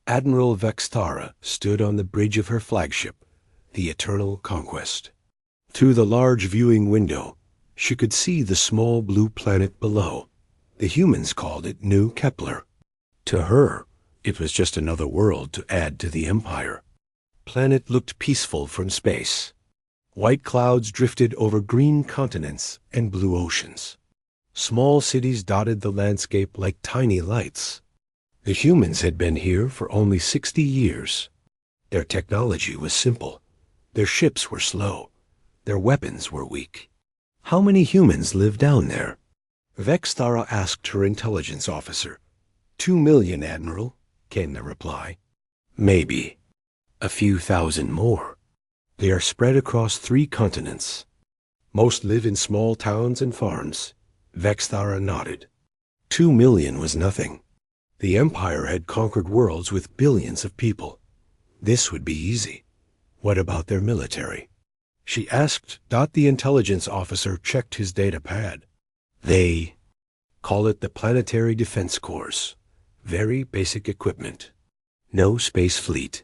Admiral Vextara stood on the bridge of her flagship, the Eternal Conquest. Through the large viewing window, she could see the small blue planet below. The humans called it New Kepler. To her, it was just another world to add to the empire. Planet looked peaceful from space. White clouds drifted over green continents and blue oceans. Small cities dotted the landscape like tiny lights. The humans had been here for only 60 years. Their technology was simple. Their ships were slow. Their weapons were weak. How many humans live down there? Vextara asked her intelligence officer. 2 million, Admiral, came the reply. Maybe. A few thousand more. They are spread across 3 continents. Most live in small towns and farms. Vextara nodded. 2 million was nothing. The Empire had conquered worlds with billions of people. This would be easy. What about their military? She asked. The intelligence officer checked his data pad. They call it the Planetary Defense Corps. Very basic equipment. No space fleet.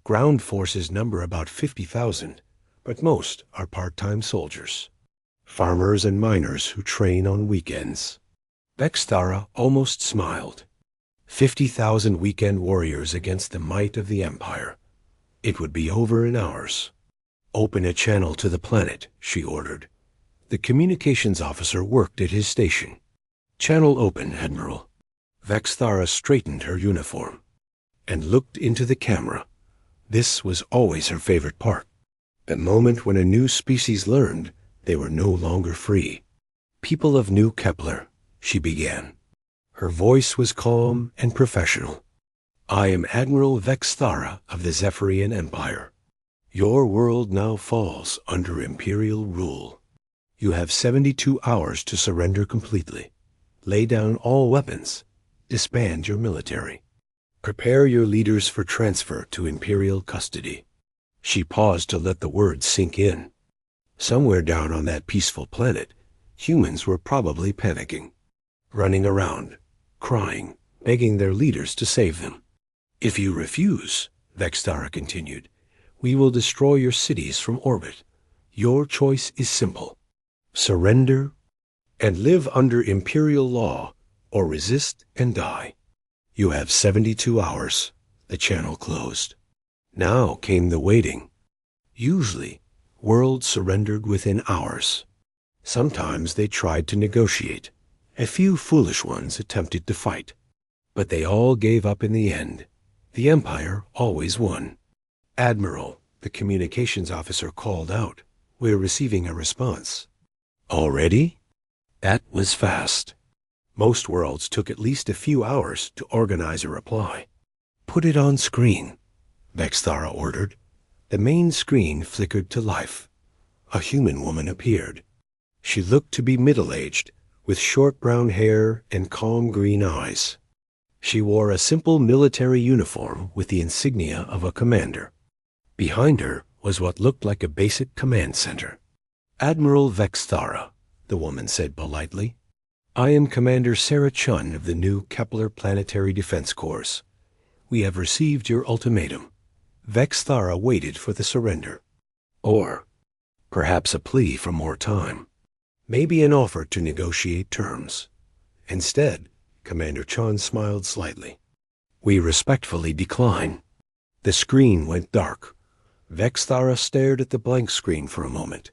Ground forces number about 50,000, but most are part-time soldiers. Farmers and miners who train on weekends. Vextara almost smiled. 50,000 weekend warriors against the might of the Empire. It would be over in hours. Open a channel to the planet, she ordered. The communications officer worked at his station. Channel open, Admiral. Vextara straightened her uniform and looked into the camera. This was always her favorite part. The moment when a new species learned they were no longer free. People of New Kepler, she began. Her voice was calm and professional. I am Admiral Vextara of the Zephyrian Empire. Your world now falls under Imperial rule. You have 72 hours to surrender completely. Lay down all weapons. Disband your military. Prepare your leaders for transfer to Imperial custody. She paused to let the words sink in. Somewhere down on that peaceful planet, humans were probably panicking, running around, crying, begging their leaders to save them. If you refuse, Vextara continued, we will destroy your cities from orbit. Your choice is simple. Surrender and live under Imperial law, or resist and die. You have 72 hours. The channel closed. Now came the waiting. Usually, worlds surrendered within hours. Sometimes they tried to negotiate. A few foolish ones attempted to fight. But they all gave up in the end. The Empire always won. Admiral, the communications officer called out. We're receiving a response. Already? That was fast. Most worlds took at least a few hours to organize a reply. Put it on screen, Vextara ordered. The main screen flickered to life. A human woman appeared. She looked to be middle-aged, with short brown hair and calm green eyes. She wore a simple military uniform with the insignia of a commander. Behind her was what looked like a basic command center. Admiral Vextara, the woman said politely. I am Commander Sarah Chun of the New Kepler Planetary Defense Corps. We have received your ultimatum. Vextara waited for the surrender. Or perhaps a plea for more time. Maybe an offer to negotiate terms. Instead, Commander Chun smiled slightly. We respectfully decline. The screen went dark. Vextara stared at the blank screen for a moment.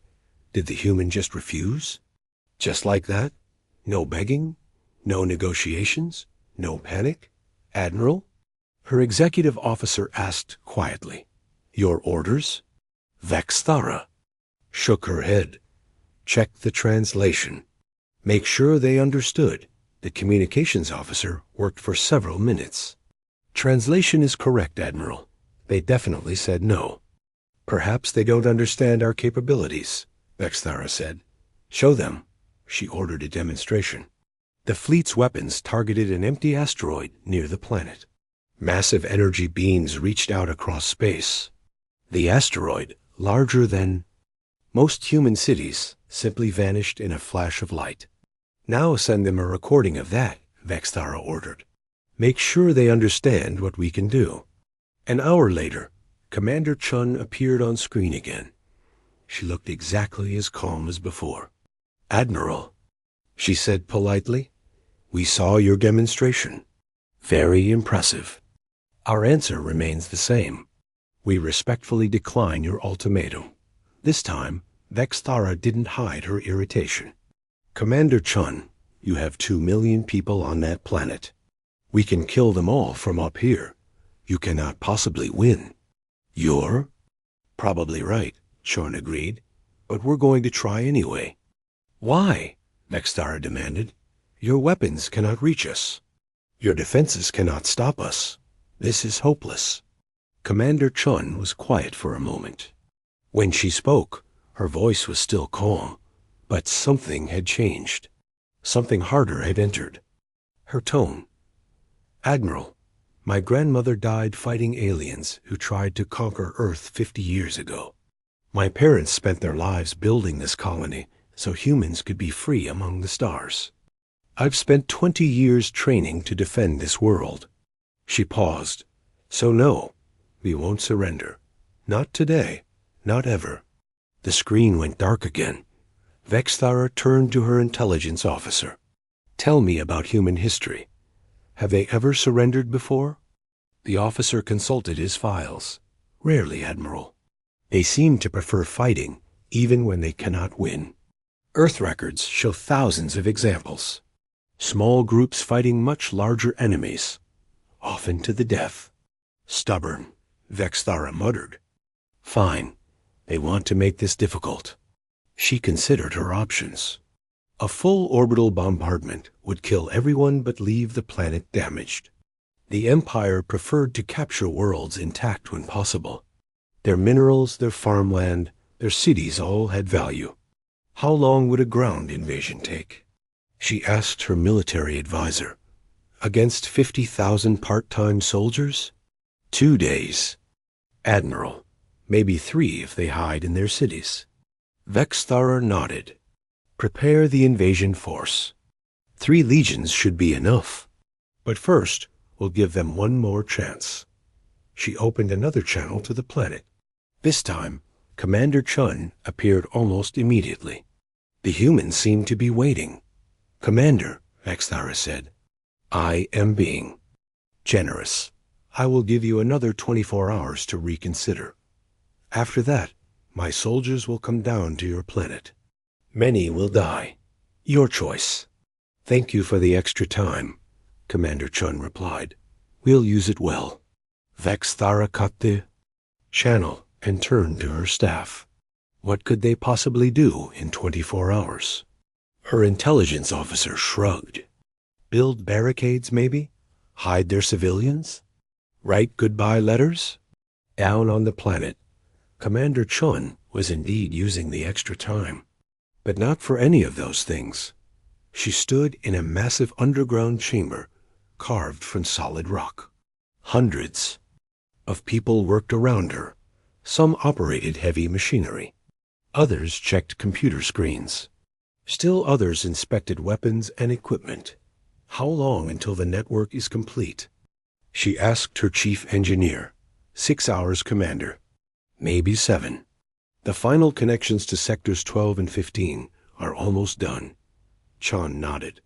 Did the human just refuse? Just like that? No begging? No negotiations? No panic? Admiral? Her executive officer asked quietly. Your orders? Vextara shook her head. Check the translation. Make sure they understood. The communications officer worked for several minutes. Translation is correct, Admiral. They definitely said no. Perhaps they don't understand our capabilities, Vextara said. Show them. She ordered a demonstration. The fleet's weapons targeted an empty asteroid near the planet. Massive energy beams reached out across space. The asteroid, larger than most human cities, simply vanished in a flash of light. Now send them a recording of that, Vextara ordered. Make sure they understand what we can do." An hour later, Commander Chun appeared on screen again. She looked exactly as calm as before. "Admiral," she said politely, "we saw your demonstration. Very impressive. Our answer remains the same. We respectfully decline your ultimatum." This time, Vexthara didn't hide her irritation. "Commander Chun, you have 2 million people on that planet. We can kill them all from up here. You cannot possibly win." "You're probably right," Chun agreed, "but we're going to try anyway." "Why?" Vexthara demanded. "Your weapons cannot reach us. Your defenses cannot stop us. This is hopeless." Commander Chun was quiet for a moment. When she spoke, her voice was still calm, but something had changed. Something harder had entered. Her tone. "Admiral, my grandmother died fighting aliens who tried to conquer Earth 50 years ago. My parents spent their lives building this colony so humans could be free among the stars. I've spent 20 years training to defend this world." She paused. "So no, we won't surrender. Not today, not ever." The screen went dark again. Vexthara turned to her intelligence officer. "Tell me about human history. Have they ever surrendered before?" The officer consulted his files. "Rarely, Admiral. They seem to prefer fighting, even when they cannot win. Earth records show thousands of examples. Small groups fighting much larger enemies, often to the death." "Stubborn," Vexthara muttered. "Fine. They want to make this difficult." She considered her options. A full orbital bombardment would kill everyone but leave the planet damaged. The Empire preferred to capture worlds intact when possible. Their minerals, their farmland, their cities all had value. How long would a ground invasion take? She asked her military advisor. Against 50,000 part-time soldiers? 2 days. Admiral, maybe 3 if they hide in their cities. Vexthara nodded. Prepare the invasion force. 3 legions should be enough. But first, we'll give them one more chance. She opened another channel to the planet. This time, Commander Chun appeared almost immediately. The humans seemed to be waiting. "Commander," Vexthara said, "I am being generous. I will give you another 24 hours to reconsider. After that, my soldiers will come down to your planet. Many will die. Your choice." "Thank you for the extra time," Commander Chun replied. "We'll use it well." Vexthara cut the channel and turned to her staff. What could they possibly do in 24 hours? Her intelligence officer shrugged. Build barricades, maybe? Hide their civilians? Write goodbye letters? Down on the planet, Commander Chun was indeed using the extra time. But not for any of those things. She stood in a massive underground chamber carved from solid rock. Hundreds of people worked around her. Some operated heavy machinery. Others checked computer screens. Still others inspected weapons and equipment. How long until the network is complete? She asked her chief engineer. 6 hours, Commander. Maybe 7. The final connections to sectors 12 and 15 are almost done. Chun nodded.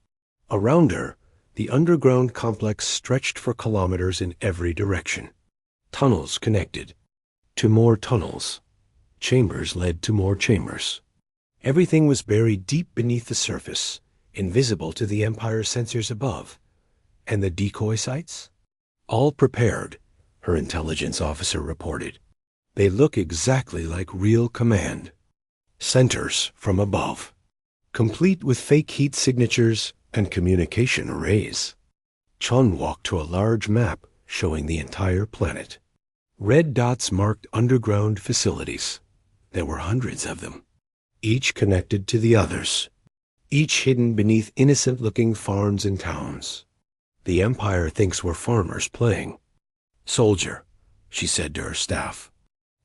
Around her, the underground complex stretched for kilometers in every direction. Tunnels connected to more tunnels. Chambers led to more chambers. Everything was buried deep beneath the surface, invisible to the Empire's sensors above. And the decoy sites? All prepared, her intelligence officer reported. They look exactly like real command centers from above, complete with fake heat signatures and communication arrays. Chun walked to a large map showing the entire planet. Red dots marked underground facilities. There were hundreds of them, each connected to the others, each hidden beneath innocent-looking farms and towns. The Empire thinks we're farmers playing. "Soldier," she said to her staff,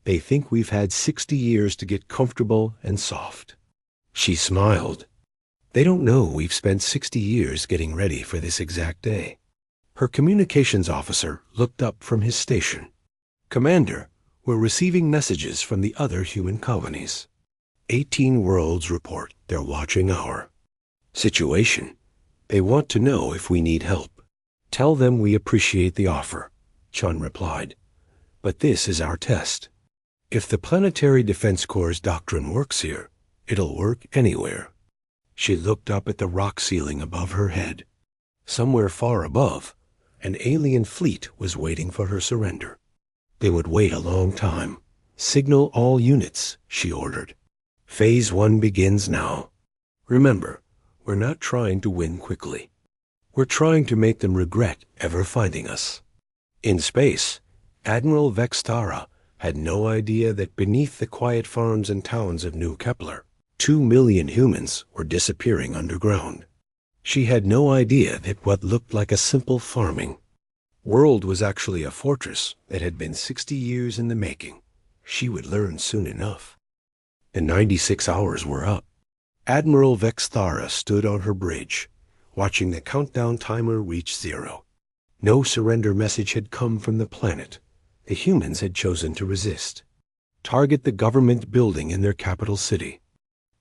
"they think we've had 60 years to get comfortable and soft." She smiled. "They don't know we've spent 60 years getting ready for this exact day." Her communications officer looked up from his station. Commander, we're receiving messages from the other human colonies. 18 worlds report their watching hour. Situation: they want to know if we need help. Tell them we appreciate the offer, Chun replied. But this is our test. If the Planetary Defense Corps' doctrine works here, it'll work anywhere. She looked up at the rock ceiling above her head. Somewhere far above, an alien fleet was waiting for her surrender. They would wait a long time. Signal all units, she ordered. Phase 1 begins now. Remember, we're not trying to win quickly. We're trying to make them regret ever finding us. In space, Admiral Vextara had no idea that beneath the quiet farms and towns of New Kepler, 2 million humans were disappearing underground. She had no idea that what looked like a simple farming world was actually a fortress that had been 60 years in the making. She would learn soon enough. The 96 hours were up. Admiral Vextara stood on her bridge, watching the countdown timer reach 0. No surrender message had come from the planet. The humans had chosen to resist. Target the government building in their capital city.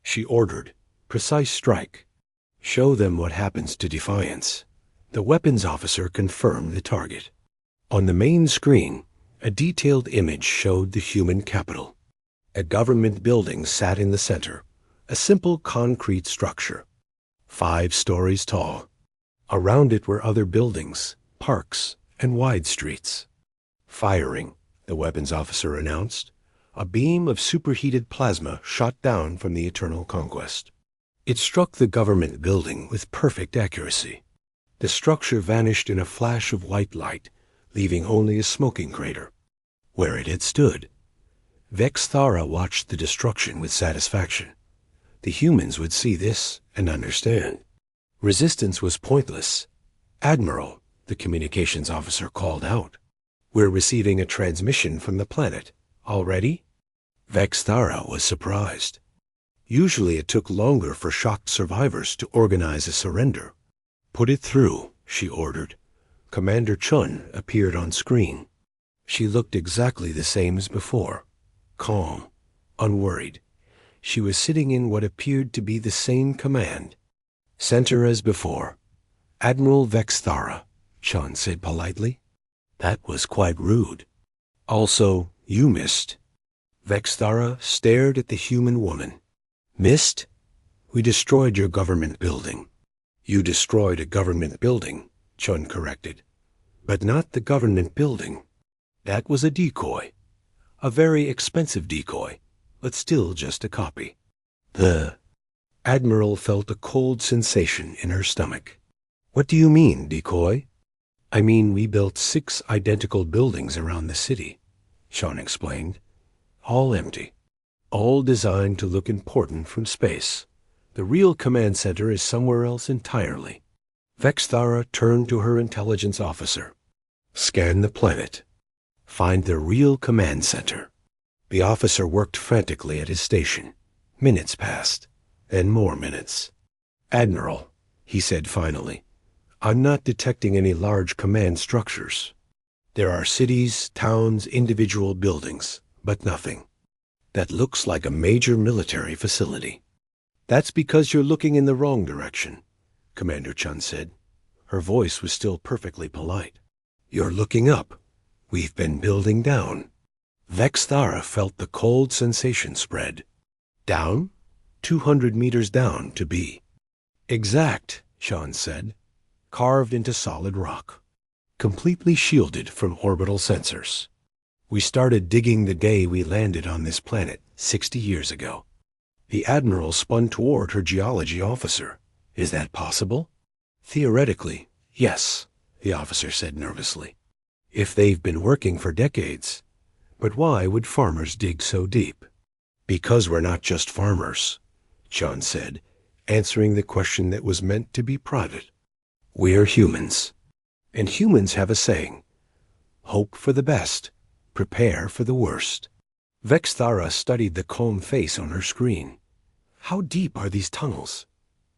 She ordered. Precise strike. Show them what happens to defiance. The weapons officer confirmed the target. On the main screen, a detailed image showed the human capital. A government building sat in the center, a simple concrete structure, 5 stories tall. Around it were other buildings, parks, and wide streets. Firing, the weapons officer announced. A beam of superheated plasma shot down from the Eternal Conquest. It struck the government building with perfect accuracy. The structure vanished in a flash of white light, leaving only a smoking crater where it had stood. Vextara watched the destruction with satisfaction. The humans would see this and understand. Resistance was pointless. Admiral, the communications officer called out. We're receiving a transmission from the planet. Already? Vextara was surprised. Usually it took longer for shocked survivors to organize a surrender. Put it through, she ordered. Commander Chun appeared on screen. She looked exactly the same as before. Calm, unworried. She was sitting in what appeared to be the same command. Center as before. Admiral Vextara, Chun said politely. That was quite rude. Also, you missed. Vextara stared at the human woman. Missed? We destroyed your government building. You destroyed a government building, Chun corrected. But not the government building. That was a decoy. A very expensive decoy, but still just a copy. The Admiral felt a cold sensation in her stomach. What do you mean, decoy? I mean, we built 6 identical buildings around the city, Chun explained. All empty. All designed to look important from space. The real command center is somewhere else entirely. Vextara turned to her intelligence officer. Scan the planet. Find the real command center. The officer worked frantically at his station. Minutes passed, then more minutes. Admiral, he said finally, I'm not detecting any large command structures. There are cities, towns, individual buildings, but nothing. That looks like a major military facility. That's because you're looking in the wrong direction, Commander Chun said. Her voice was still perfectly polite. You're looking up. We've been building down. Vextara felt the cold sensation spread. Down? 200 meters down to be exact, Chun said. Carved into solid rock. Completely shielded from orbital sensors. We started digging the day we landed on this planet 60 years ago. The Admiral spun toward her geology officer. Is that possible? Theoretically, yes, the officer said nervously. If they've been working for decades. But why would farmers dig so deep? Because we're not just farmers, Chun said, answering the question that was meant to be private. We're humans. And humans have a saying. Hope for the best. Prepare for the worst. Vextara studied the calm face on her screen. How deep are these tunnels?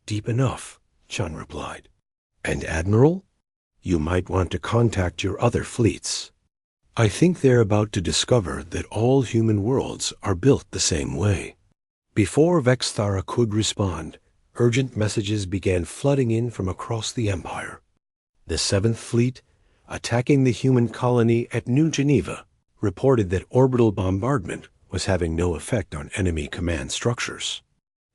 Deep enough, Chun replied. And Admiral? You might want to contact your other fleets. I think they're about to discover that all human worlds are built the same way." Before Vexthara could respond, urgent messages began flooding in from across the Empire. The Seventh Fleet, attacking the human colony at New Geneva, reported that orbital bombardment was having no effect on enemy command structures.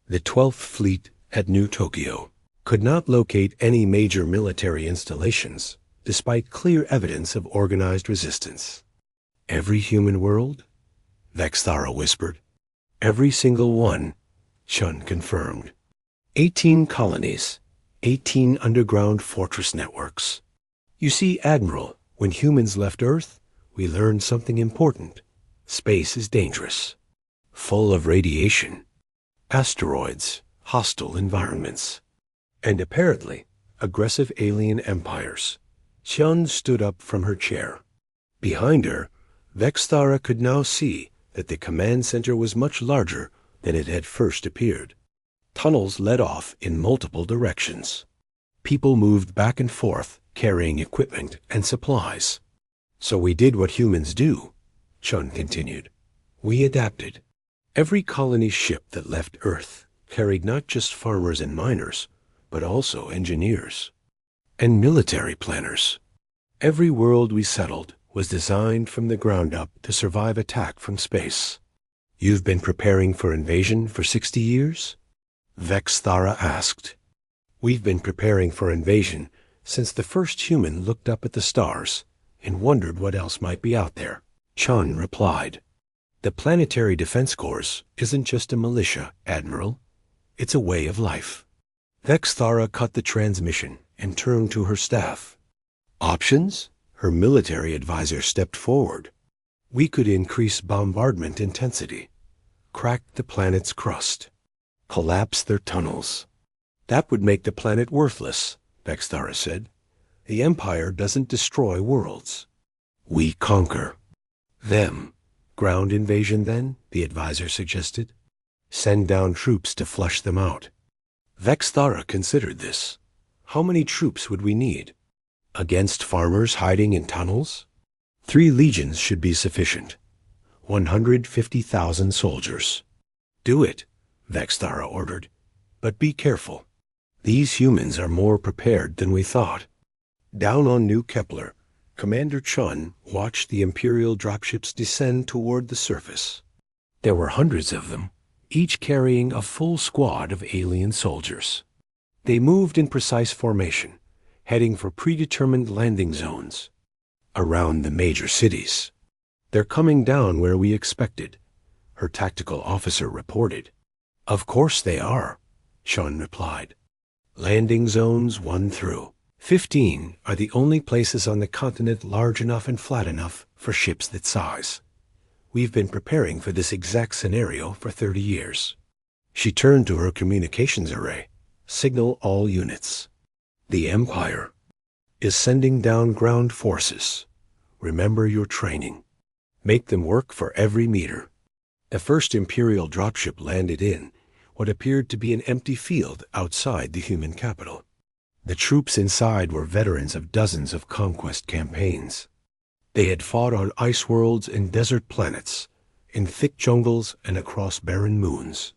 The 12th Fleet at New Tokyo could not locate any major military installations, despite clear evidence of organized resistance. "Every human world?" Vexthara whispered. "Every single one," Chun confirmed. 18 colonies, 18 underground fortress networks. You see, Admiral, when humans left Earth, we learned something important. Space is dangerous, full of radiation, asteroids, hostile environments, and apparently aggressive alien empires. Chun stood up from her chair. Behind her, Vexthara could now see that the command center was much larger than it had first appeared. Tunnels led off in multiple directions. People moved back and forth, carrying equipment and supplies. "So we did what humans do," Chun continued. "We adapted. Every colony ship that left Earth carried not just farmers and miners, but also engineers and military planners. Every world we settled was designed from the ground up to survive attack from space." "You've been preparing for invasion for 60 years? Vexthara asked. "We've been preparing for invasion since the first human looked up at the stars and wondered what else might be out there," Chun replied. "The Planetary Defense Corps isn't just a militia, Admiral. It's a way of life." Vexthara cut the transmission and turned to her staff. "Options?" Her military advisor stepped forward. "We could increase bombardment intensity, crack the planet's crust, collapse their tunnels." "That would make the planet worthless," Vexthara said. "The Empire doesn't destroy worlds. We conquer them." "Ground invasion, then?" the advisor suggested. "Send down troops to flush them out." Vexthara considered this. How many troops would we need? Against farmers hiding in tunnels? 3 legions should be sufficient. 150,000 soldiers. "Do it," Vexthara ordered. "But be careful. These humans are more prepared than we thought." Down on New Kepler, Commander Chun watched the Imperial dropships descend toward the surface. There were hundreds of them, each carrying a full squad of alien soldiers. They moved in precise formation, heading for predetermined landing zones around the major cities. "They're coming down where we expected," her tactical officer reported. "Of course they are," Chun replied. "Landing zones 1 through 15 are the only places on the continent large enough and flat enough for ships that size. We've been preparing for this exact scenario for 30 years. She turned to her communications array. "Signal all units. The Empire is sending down ground forces. Remember your training. Make them work for every meter." The first Imperial dropship landed in what appeared to be an empty field outside the human capital. The troops inside were veterans of dozens of conquest campaigns. They had fought on ice worlds and desert planets, in thick jungles and across barren moons.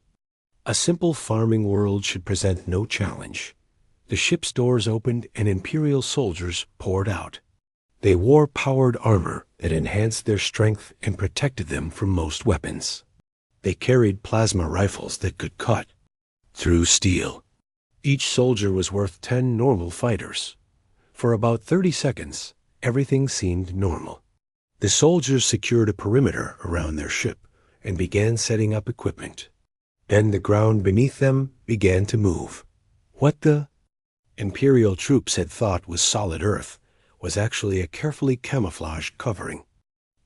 A simple farming world should present no challenge. The ship's doors opened and Imperial soldiers poured out. They wore powered armor that enhanced their strength and protected them from most weapons. They carried plasma rifles that could cut through steel. Each soldier was worth 10 normal fighters. For about 30 seconds, everything seemed normal. The soldiers secured a perimeter around their ship and began setting up equipment. Then the ground beneath them began to move. What the Imperial troops had thought was solid earth was actually a carefully camouflaged covering.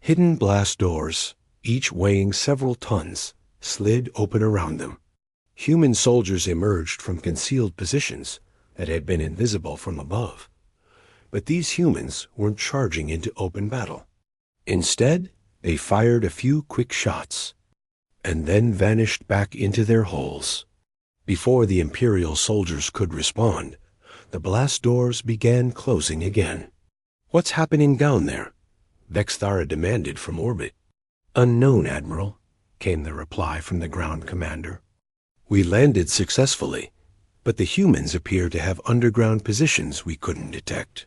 Hidden blast doors, each weighing several tons, slid open around them. Human soldiers emerged from concealed positions that had been invisible from above. But these humans weren't charging into open battle. Instead, they fired a few quick shots, and then vanished back into their holes. Before the Imperial soldiers could respond, The blast doors began closing again. "What's happening down there?" Vexthara demanded from orbit. "Unknown, Admiral," came the reply from the ground commander. "We landed successfully, but the humans appear to have underground positions we couldn't detect.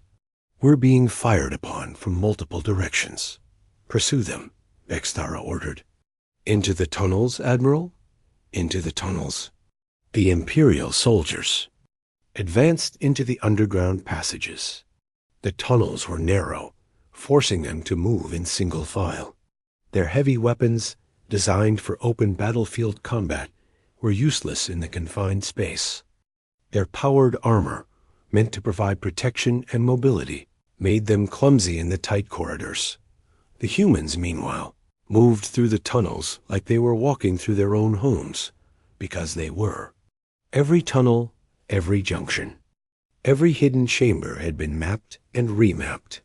We're being fired upon from multiple directions. Pursue them," Vexthara ordered. "Into the tunnels, Admiral?" "Into the tunnels." The Imperial soldiers advanced into the underground passages. The tunnels were narrow, forcing them to move in single file. Their heavy weapons, designed for open battlefield combat, were useless in the confined space. Their powered armor, meant to provide protection and mobility, made them clumsy in the tight corridors. The humans, meanwhile, moved through the tunnels like they were walking through their own homes, because they were. Every tunnel, every junction, every hidden chamber had been mapped and remapped.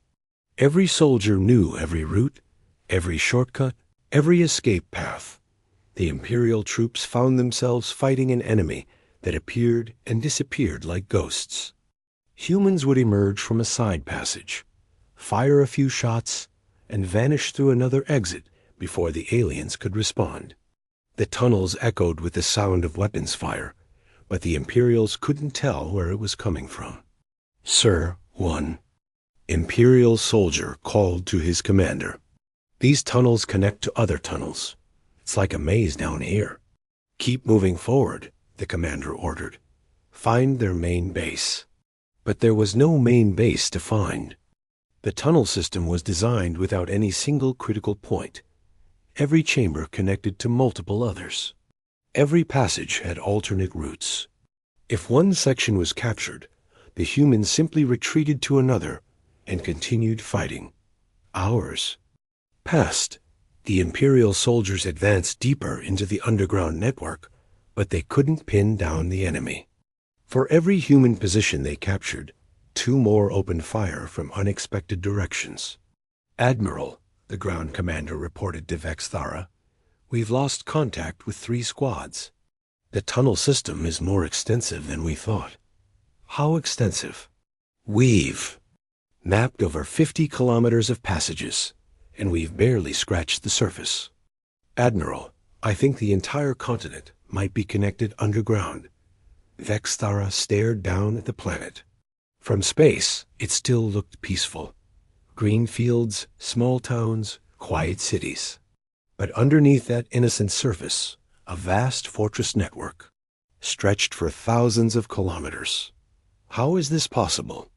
Every soldier knew every route, every shortcut, every escape path. The Imperial troops found themselves fighting an enemy that appeared and disappeared like ghosts. Humans would emerge from a side passage, fire a few shots, and vanish through another exit before the aliens could respond. The tunnels echoed with the sound of weapons fire, but the Imperials couldn't tell where it was coming from. "Sir, one Imperial soldier called to his commander. These tunnels connect to other tunnels. It's like a maze down here. Keep moving forward," the commander ordered. "Find their main base." But there was no main base to find. The tunnel system was designed without any single critical point. Every chamber connected to multiple others. Every passage had alternate routes. If one section was captured, the humans simply retreated to another and continued fighting. Hours passed. The Imperial soldiers advanced deeper into the underground network, but they couldn't pin down the enemy. For every human position they captured, 2 more opened fire from unexpected directions. "Admiral," the ground commander reported to Vexthara, "we've lost contact with 3 squads. The tunnel system is more extensive than we thought." "How extensive?" "We've mapped over 50 kilometers of passages, and we've barely scratched the surface. Admiral, I think the entire continent might be connected underground." Vexthara stared down at the planet. From space, it still looked peaceful. Green fields, small towns, quiet cities. But underneath that innocent surface, a vast fortress network, stretched for thousands of kilometers. How is this possible?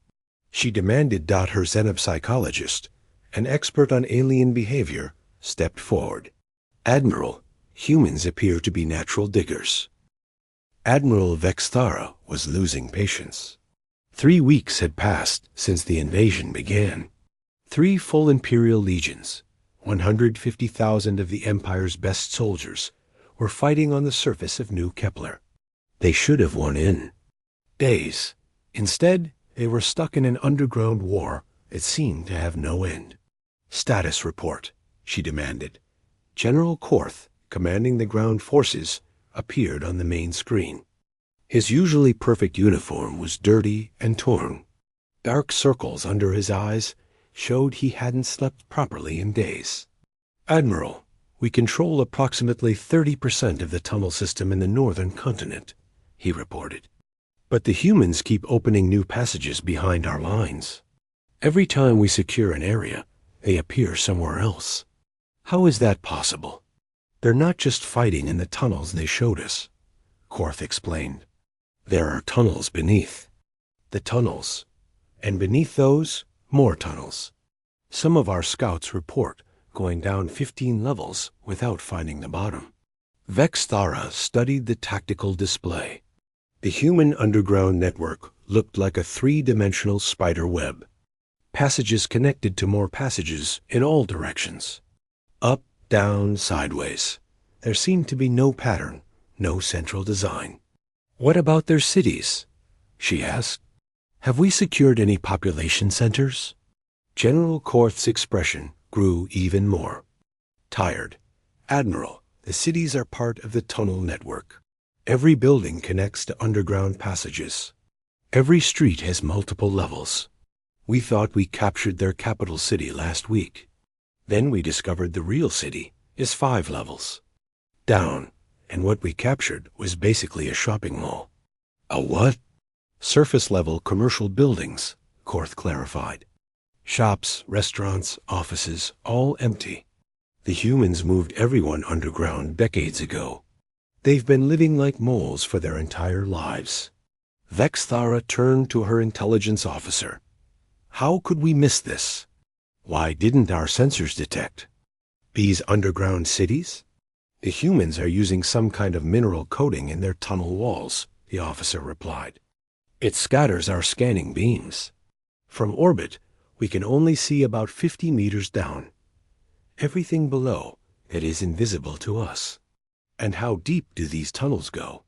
She demanded. Her xenopsychologist, an expert on alien behavior, stepped forward. "Admiral, humans appear to be natural diggers." Admiral Vexthara was losing patience. 3 weeks had passed since the invasion began. 3 full Imperial legions, 150,000 of the Empire's best soldiers, were fighting on the surface of New Kepler. They should have won in days. Instead, they were stuck in an underground war that seemed to have no end. "Status report," she demanded. General Korth, commanding the ground forces, appeared on the main screen. His usually perfect uniform was dirty and torn. Dark circles under his eyes showed he hadn't slept properly in days. "Admiral, we control approximately 30% of the tunnel system in the northern continent," he reported. "But the humans keep opening new passages behind our lines. Every time we secure an area, they appear somewhere else. How is that possible?" "They're not just fighting in the tunnels they showed us," Korth explained. "There are tunnels beneath. The tunnels. And beneath those, more tunnels. Some of our scouts report going down 15 levels without finding the bottom." Vexthara studied the tactical display. The human underground network looked like a 3-dimensional spider web. Passages connected to more passages in all directions. Up, down, sideways. There seemed to be no pattern, no central design. "What about their cities?" she asked. "Have we secured any population centers?" General Korth's expression grew even more. Tired. "Admiral, the cities are part of the tunnel network. Every building connects to underground passages. Every street has multiple levels. We thought we captured their capital city last week. Then we discovered the real city is 5 levels down, and what we captured was basically a shopping mall. A what? Surface-level commercial buildings, Korth clarified. Shops, restaurants, offices, all empty. The humans moved everyone underground decades ago. They've been living like moles for their entire lives. Vexthara turned to her intelligence officer. How could we miss this? Why didn't our sensors detect? These underground cities? The humans are using some kind of mineral coating in their tunnel walls, the officer replied. It scatters our scanning beams. From orbit, we can only see about 50 meters down. Everything below, it is invisible to us. And how deep do these tunnels go?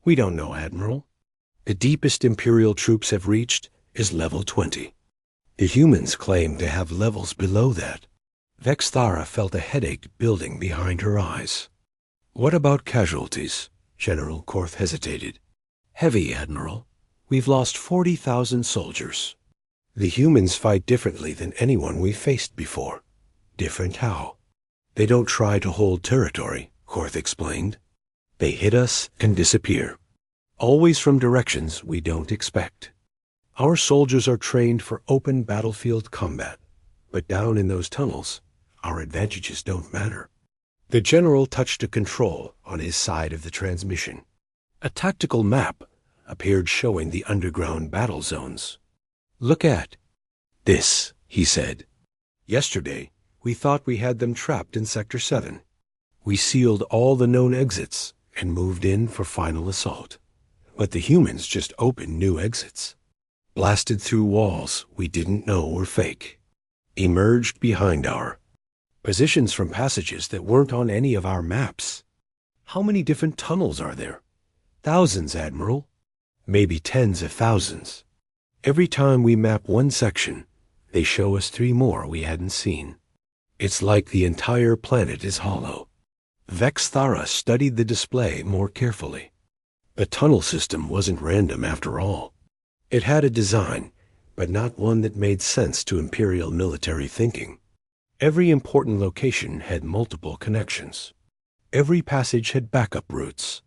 We don't know, Admiral. The deepest Imperial troops have reached is level 20. The humans claim to have levels below that. Vexthara felt a headache building behind her eyes. What about casualties? General Korth hesitated. Heavy, Admiral. We've lost 40,000 soldiers. The humans fight differently than anyone we've faced before. Different how? They don't try to hold territory, Korth explained. They hit us and disappear. Always from directions we don't expect. Our soldiers are trained for open battlefield combat, but down in those tunnels, our advantages don't matter. The general touched a control on his side of the transmission. A tactical map appeared showing the underground battle zones. Look at this, he said. Yesterday, we thought we had them trapped in Sector 7. We sealed all the known exits and moved in for final assault. But the humans just opened new exits. Blasted through walls we didn't know were fake. Emerged behind our positions from passages that weren't on any of our maps. How many different tunnels are there? Thousands, Admiral. Maybe tens of thousands. Every time we map one section, they show us 3 more we hadn't seen. It's like the entire planet is hollow. Vexthara studied the display more carefully. The tunnel system wasn't random after all. It had a design, but not one that made sense to Imperial military thinking. Every important location had multiple connections. Every passage had backup routes.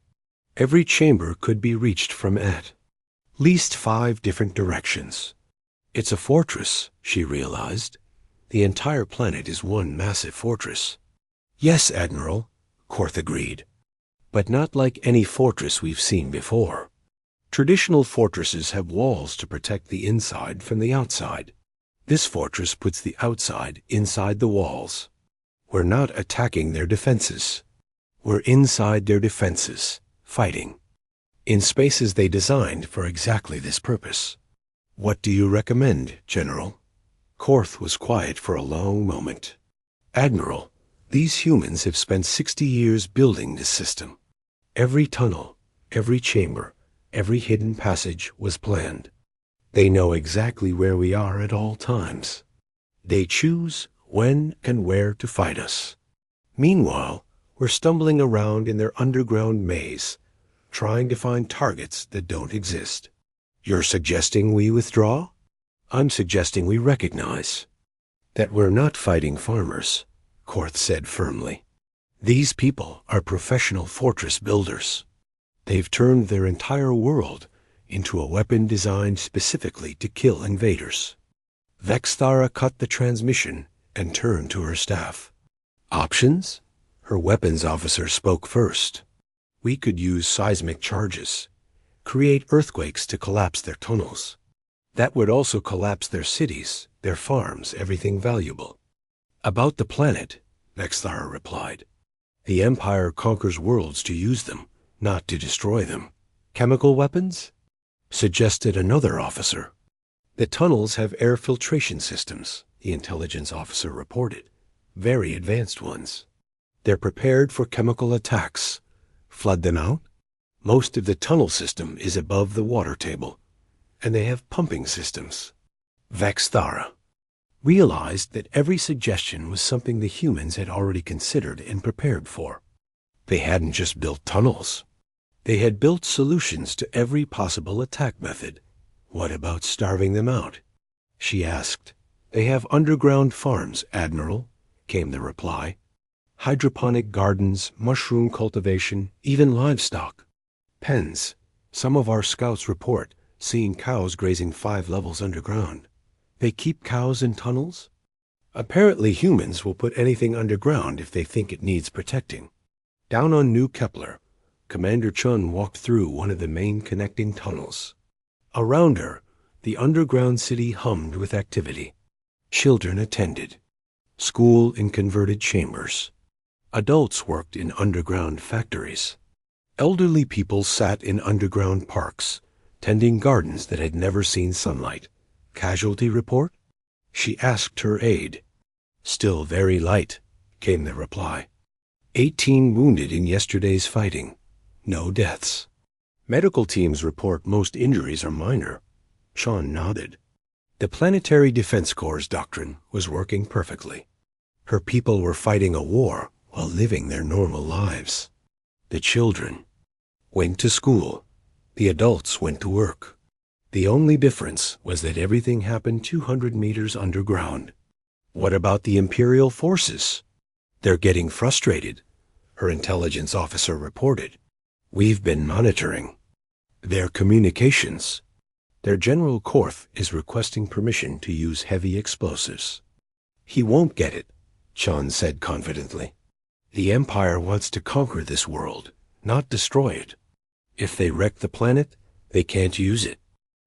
Every chamber could be reached from at least 5 different directions. It's a fortress, she realized. The entire planet is one massive fortress. Yes, Admiral, Korth agreed. But not like any fortress we've seen before. Traditional fortresses have walls to protect the inside from the outside. This fortress puts the outside inside the walls. We're not attacking their defenses. We're inside their defenses, fighting. In spaces they designed for exactly this purpose. What do you recommend, General? Korth was quiet for a long moment. Admiral, these humans have spent 60 years building this system. Every tunnel, every chamber, every hidden passage was planned. They know exactly where we are at all times. They choose when and where to fight us. Meanwhile, we're stumbling around in their underground maze, trying to find targets that don't exist. You're suggesting we withdraw? I'm suggesting we recognize that we're not fighting farmers, Korth said firmly. These people are professional fortress builders. They've turned their entire world into a weapon designed specifically to kill invaders. Vexthara cut the transmission and turned to her staff. Options? Her weapons officer spoke first. We could use seismic charges, create earthquakes to collapse their tunnels. That would also collapse their cities, their farms, everything valuable. About the planet, Vexthara replied. The Empire conquers worlds to use them, not to destroy them. Chemical weapons? Suggested another officer. The tunnels have air filtration systems, the intelligence officer reported. Very advanced ones. They're prepared for chemical attacks. Flood them out? Most of the tunnel system is above the water table, and they have pumping systems. Vexthara realized that every suggestion was something the humans had already considered and prepared for. They hadn't just built tunnels. They had built solutions to every possible attack method. What about starving them out? She asked. They have underground farms, Admiral, came the reply. Hydroponic gardens, mushroom cultivation, even livestock. Pens. Some of our scouts report seeing cows grazing 5 levels underground. They keep cows in tunnels? Apparently humans will put anything underground if they think it needs protecting. Down on New Kepler, Commander Chun walked through one of the main connecting tunnels. Around her, the underground city hummed with activity. Children attended. School in converted chambers. Adults worked in underground factories. Elderly people sat in underground parks, tending gardens that had never seen sunlight. Casualty report? She asked her aide. Still very light, came the reply. 18 wounded in yesterday's fighting. No deaths. Medical teams report most injuries are minor. Sean nodded. The Planetary Defense Corps' doctrine was working perfectly. Her people were fighting a war while living their normal lives. The children went to school. The adults went to work. The only difference was that everything happened 200 meters underground. What about the Imperial forces? They're getting frustrated, her intelligence officer reported. We've been monitoring their communications. Their General Korth is requesting permission to use heavy explosives. He won't get it, Chun said confidently. The Empire wants to conquer this world, not destroy it. If they wreck the planet, they can't use it.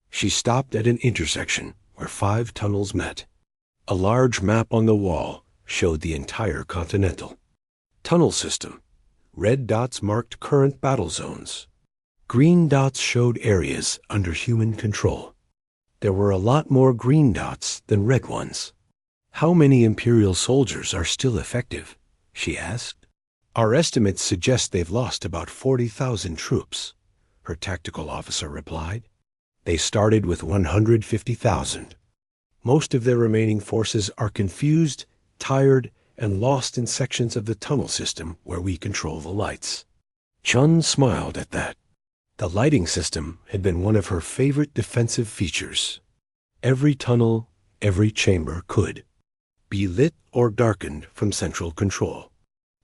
She stopped at an intersection where 5 tunnels met. A large map on the wall showed the entire continental tunnel system. Red dots marked current battle zones. Green dots showed areas under human control. There were a lot more green dots than red ones. How many Imperial soldiers are still effective? She asked. Our estimates suggest they've lost about 40,000 troops, her tactical officer replied. They started with 150,000. Most of their remaining forces are confused, tired, and lost in sections of the tunnel system where we control the lights. Chun smiled at that. The lighting system had been one of her favorite defensive features. Every tunnel, every chamber could be lit or darkened from central control.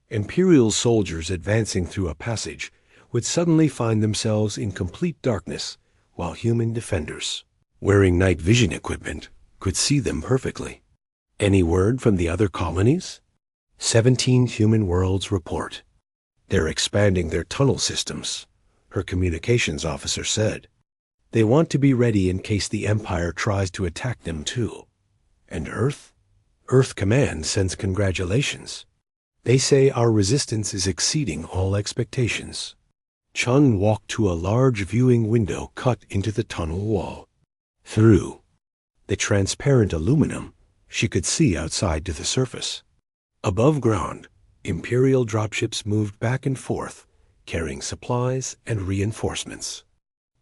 Imperial soldiers advancing through a passage would suddenly find themselves in complete darkness, while human defenders, wearing night vision equipment, could see them perfectly. Any word from the other colonies? 17 human worlds report. They're expanding their tunnel systems, her communications officer said. They want to be ready in case the Empire tries to attack them too. And Earth? Earth Command sends congratulations. They say our resistance is exceeding all expectations. Chun walked to a large viewing window cut into the tunnel wall. Through the transparent aluminum, she could see outside to the surface. Above ground, Imperial dropships moved back and forth, carrying supplies and reinforcements.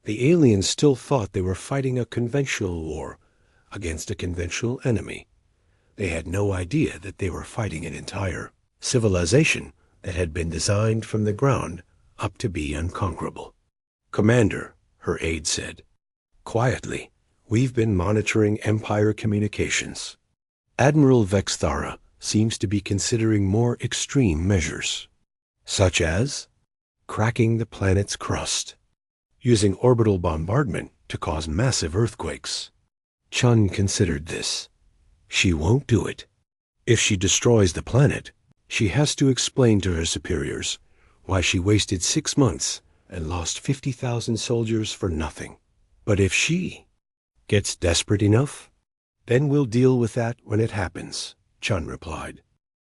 The aliens still thought they were fighting a conventional war against a conventional enemy. They had no idea that they were fighting an entire civilization that had been designed from the ground up to be unconquerable. Commander, her aide said. Quietly, we've been monitoring Empire communications. Admiral Vexthara seems to be considering more extreme measures, such as cracking the planet's crust, using orbital bombardment to cause massive earthquakes. Chun considered this. She won't do it. If she destroys the planet, she has to explain to her superiors why she wasted 6 months and lost 50,000 soldiers for nothing. But if she gets desperate enough, then we'll deal with that when it happens, Chun replied.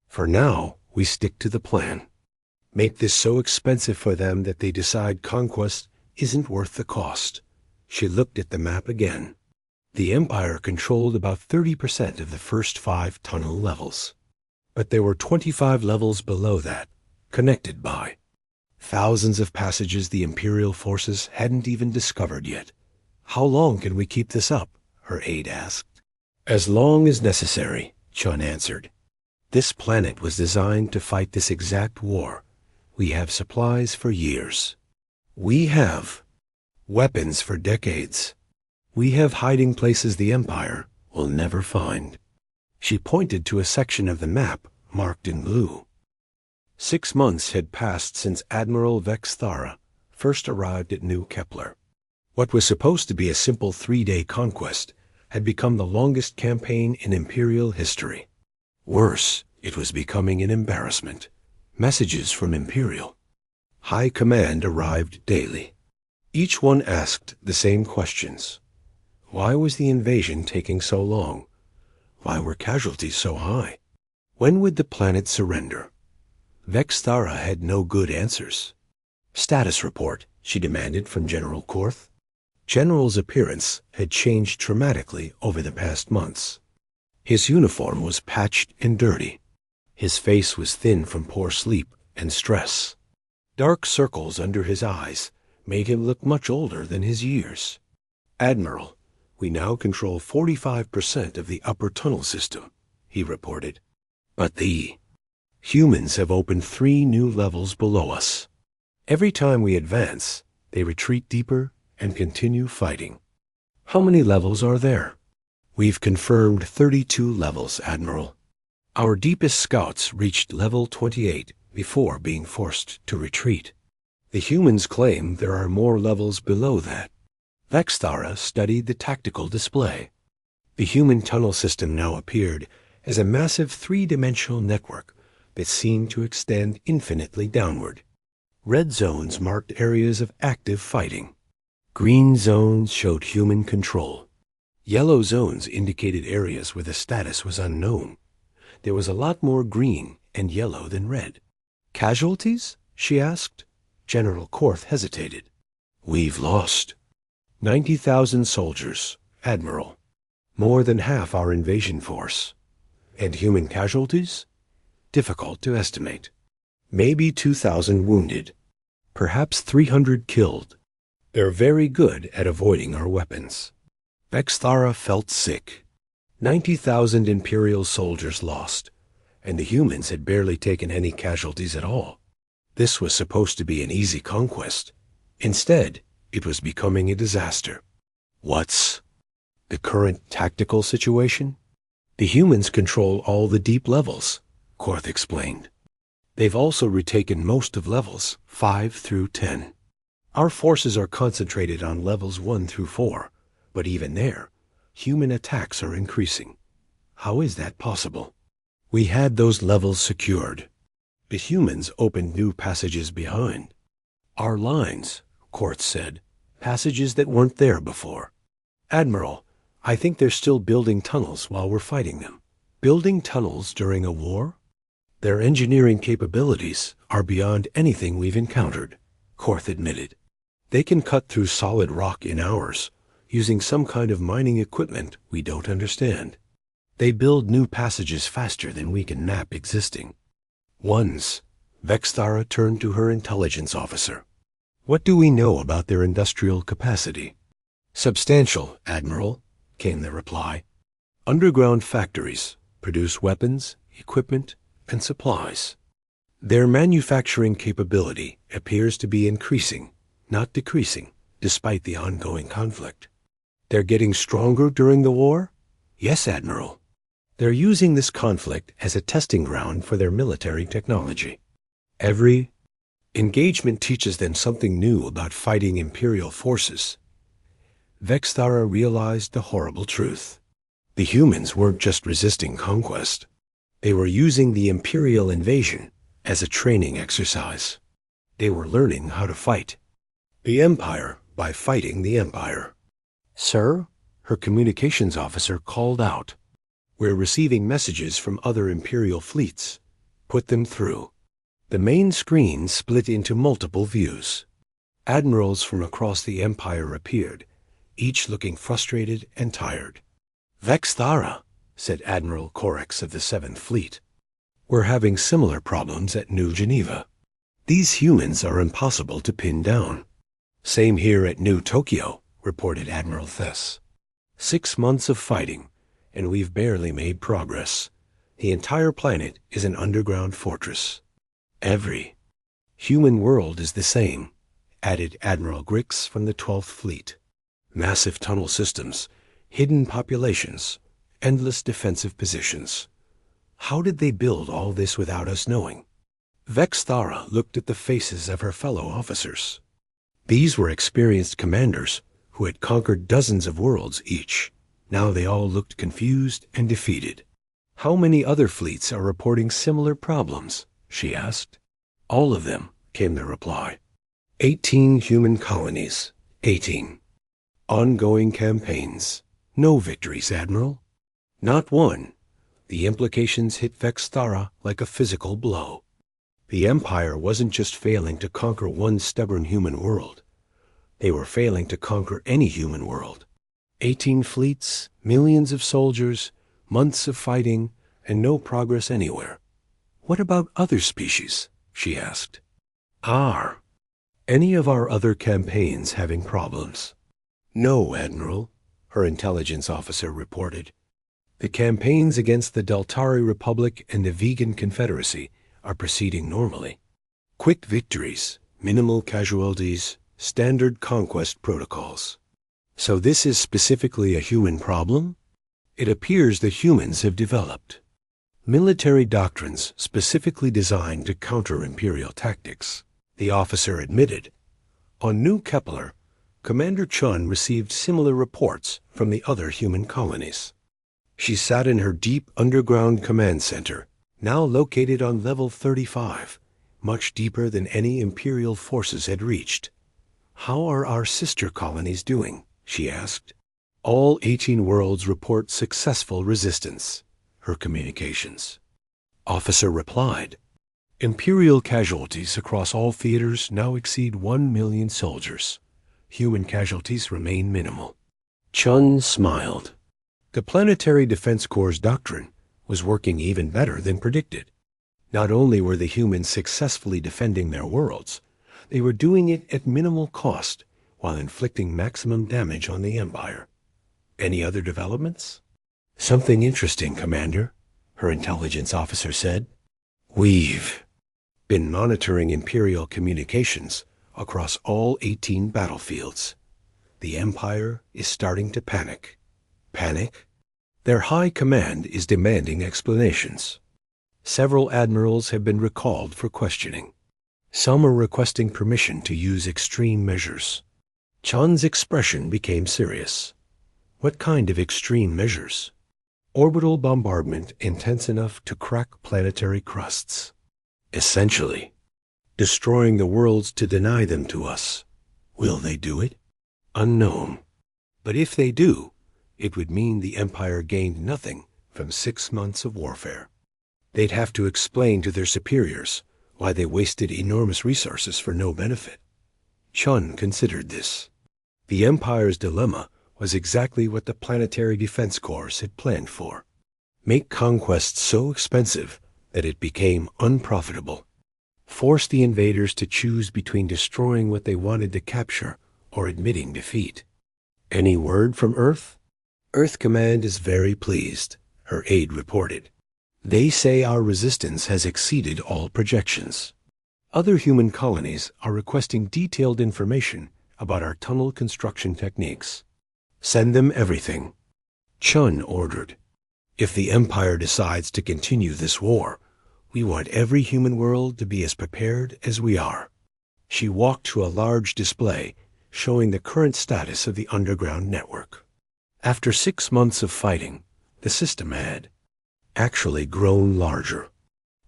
For now, we stick to the plan. Make this so expensive for them that they decide conquest isn't worth the cost. She looked at the map again. The Empire controlled about 30% of the first 5 tunnel levels. But there were 25 levels below that, connected by thousands of passages the Imperial forces hadn't even discovered yet. How long can we keep this up? Her aide asked. As long as necessary, Chun answered. This planet was designed to fight this exact war. We have supplies for years. We have weapons for decades. We have hiding places the Empire will never find. She pointed to a section of the map marked in blue. 6 months had passed since Admiral Vexthara first arrived at New Kepler. What was supposed to be a simple 3-day conquest had become the longest campaign in Imperial history. Worse, it was becoming an embarrassment. Messages from Imperial High Command arrived daily. Each one asked the same questions. Why was the invasion taking so long? Why were casualties so high? When would the planet surrender? Vexthara had no good answers. Status report, she demanded from General Korth. General's appearance had changed dramatically over the past months. His uniform was patched and dirty. His face was thin from poor sleep and stress. Dark circles under his eyes made him look much older than his years. Admiral, we now control 45% of the upper tunnel system, he reported. But the humans have opened 3 new levels below us. Every time we advance, they retreat deeper and continue fighting. How many levels are there? We've confirmed 32 levels, Admiral. Our deepest scouts reached level 28 before being forced to retreat. The humans claim there are more levels below that. Vexthara studied the tactical display. The human tunnel system now appeared as a massive 3-dimensional network that seemed to extend infinitely downward. Red zones marked areas of active fighting. Green zones showed human control. Yellow zones indicated areas where the status was unknown. There was a lot more green and yellow than red. Casualties? She asked. General Korth hesitated. We've lost 90,000 soldiers, Admiral. More than half our invasion force. And human casualties? Difficult to estimate. Maybe 2,000 wounded. Perhaps 300 killed. They're very good at avoiding our weapons. Vexthara felt sick. 90,000 Imperial soldiers lost, and the humans had barely taken any casualties at all. This was supposed to be an easy conquest. Instead, it was becoming a disaster. What's the current tactical situation? The humans control all the deep levels, Korth explained. They've also retaken most of levels 5 through 10. Our forces are concentrated on levels 1 through 4, but even there, human attacks are increasing. How is that possible? We had those levels secured. The humans opened new passages behind. Our lines, Korth said, passages that weren't there before. Admiral, I think they're still building tunnels while we're fighting them. Building tunnels during a war? Their engineering capabilities are beyond anything we've encountered, Korth admitted. They can cut through solid rock in hours, using some kind of mining equipment we don't understand. They build new passages faster than we can map existing ones. Vexthara turned to her intelligence officer. What do we know about their industrial capacity? Substantial, Admiral, came the reply. Underground factories produce weapons, equipment, and supplies. Their manufacturing capability appears to be increasing, not decreasing, despite the ongoing conflict. They're getting stronger during the war? Yes, Admiral. They're using this conflict as a testing ground for their military technology. Every engagement teaches them something new about fighting Imperial forces. Vexthara realized the horrible truth. The humans weren't just resisting conquest. They were using the Imperial invasion as a training exercise. They were learning how to fight the Empire by fighting the Empire. Sir, her communications officer called out. We're receiving messages from other Imperial fleets. Put them through. The main screen split into multiple views. Admirals from across the Empire appeared, each looking frustrated and tired. Vexthara, said Admiral Corex of the 7th Fleet. We're having similar problems at New Geneva. These humans are impossible to pin down. Same here at New Tokyo, reported Admiral Thess. 6 months of fighting, and we've barely made progress. The entire planet is an underground fortress. Every human world is the same, added Admiral Grix from the 12th Fleet. Massive tunnel systems, hidden populations, endless defensive positions. How did they build all this without us knowing? Vexthara looked at the faces of her fellow officers. These were experienced commanders who had conquered dozens of worlds each. Now they all looked confused and defeated. "How many other fleets are reporting similar problems?" she asked. "All of them," came the reply. 18 human colonies. 18. Ongoing campaigns. No victories, Admiral. Not one. The implications hit Vexthara like a physical blow. The Empire wasn't just failing to conquer one stubborn human world. They were failing to conquer any human world. 18 fleets, millions of soldiers, months of fighting, and no progress anywhere. "What about other species?" she asked. "Are any of our other campaigns having problems?" "No, Admiral," her intelligence officer reported. "The campaigns against the Deltari Republic and the Vegan Confederacy are proceeding normally. Quick victories, minimal casualties, standard conquest protocols." "So this is specifically a human problem?" "It appears that humans have developed military doctrines specifically designed to counter Imperial tactics," the officer admitted. On New Kepler, Commander Chun received similar reports from the other human colonies. She sat in her deep underground command center, now located on level 35, much deeper than any Imperial forces had reached. "How are our sister colonies doing?" she asked. "All 18 worlds report successful resistance," her communications officer replied. "Imperial casualties across all theaters now exceed 1 million soldiers. Human casualties remain minimal." Chun smiled. The Planetary Defense Corps' doctrine was working even better than predicted. Not only were the humans successfully defending their worlds, they were doing it at minimal cost while inflicting maximum damage on the Empire. "Any other developments?" "Something interesting, Commander," her intelligence officer said. "We've been monitoring Imperial communications across all 18 battlefields. The Empire is starting to panic." "Panic?" "Their high command is demanding explanations. Several admirals have been recalled for questioning. Some are requesting permission to use extreme measures." Chun's expression became serious. "What kind of extreme measures?" "Orbital bombardment intense enough to crack planetary crusts. Essentially, destroying the worlds to deny them to us." "Will they do it?" "Unknown. But if they do, it would mean the Empire gained nothing from 6 months of warfare. They'd have to explain to their superiors why they wasted enormous resources for no benefit." Chun considered this. The Empire's dilemma was exactly what the Planetary Defense Corps had planned for. Make conquest so expensive that it became unprofitable. Force the invaders to choose between destroying what they wanted to capture or admitting defeat. "Any word from Earth?" "Earth Command is very pleased," her aide reported. "They say our resistance has exceeded all projections. Other human colonies are requesting detailed information about our tunnel construction techniques." "Send them everything," Chun ordered. "If the Empire decides to continue this war, we want every human world to be as prepared as we are." She walked to a large display showing the current status of the underground network. After 6 months of fighting, the system had actually grown larger.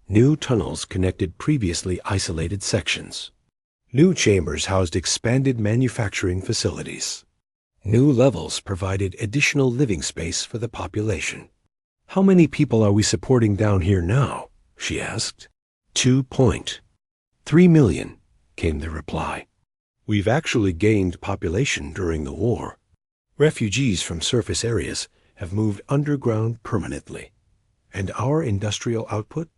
New tunnels connected previously isolated sections. New chambers housed expanded manufacturing facilities. New levels provided additional living space for the population. "How many people are we supporting down here now?" she asked. 2.3 million, came the reply. "We've actually gained population during the war. Refugees from surface areas have moved underground permanently. And our industrial output?